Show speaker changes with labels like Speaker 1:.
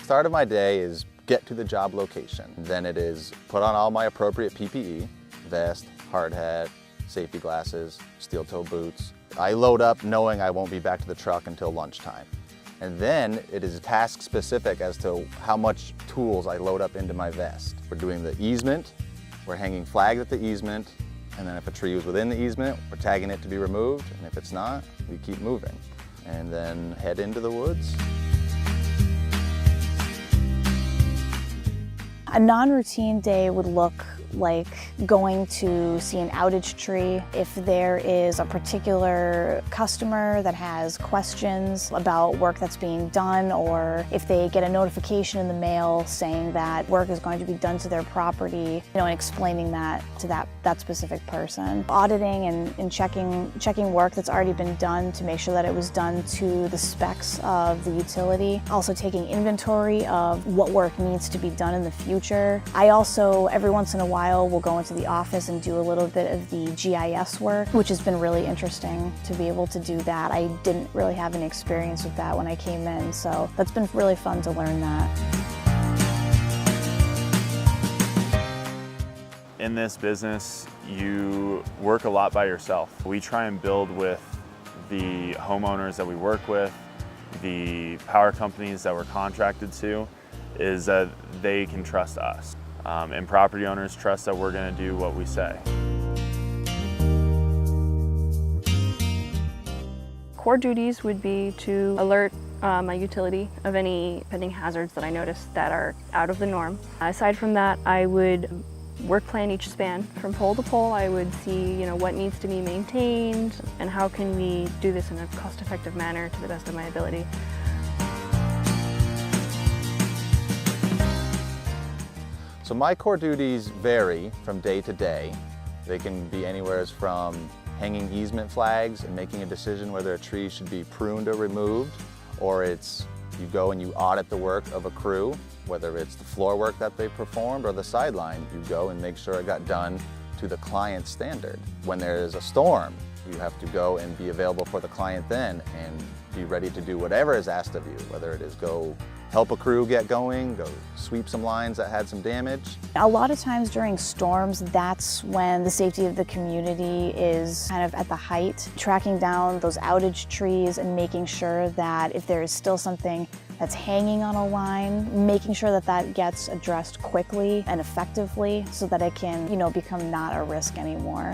Speaker 1: start of my day is get to the job location. Then it is put on all my appropriate PPE, vest, hard hat, safety glasses, steel-toe boots. I load up knowing I won't be back to the truck until lunchtime. And then it is task specific as to how much tools I load up into my vest. We're doing the easement, we're hanging flags at the easement, and then if a tree was within the easement, we're tagging it to be removed, and if it's not, we keep moving. And then head into the woods.
Speaker 2: A non-routine day would look like going to see an outage tree. If there is a particular customer that has questions about work that's being done, or if they get a notification in the mail saying that work is going to be done to their property, and explaining that to that specific person. Auditing and checking work that's already been done to make sure that it was done to the specs of the utility. Also taking inventory of what work needs to be done in the future. I also, every once in a while, will go into the office and do a little bit of the GIS work, which has been really interesting to be able to do that. I didn't really have any experience with that when I came in, so that's been really fun to learn that.
Speaker 3: In this business, you work a lot by yourself. We try and build with the homeowners that we work with, the power companies that we're contracted to, is that they can trust us. And property owners trust that we're going to do what we say.
Speaker 4: Core duties would be to alert my utility of any pending hazards that I notice that are out of the norm. Aside from that, I would work plan each span. From pole to pole, I would see what needs to be maintained and how can we do this in a cost-effective manner to the best of my ability.
Speaker 1: So my core duties vary from day to day. They can be anywhere from hanging easement flags and making a decision whether a tree should be pruned or removed, or it's you go and you audit the work of a crew, whether it's the floor work that they performed or the sideline. You go and make sure it got done to the client's standard. When there is a storm, you have to go and be available for the client then and be ready to do whatever is asked of you, whether it is go help a crew get going, go sweep some lines that had some damage.
Speaker 2: A lot of times during storms, that's when the safety of the community is kind of at the height. Tracking down those outage trees and making sure that if there is still something that's hanging on a line, making sure that that gets addressed quickly and effectively so that it can, become not a risk anymore.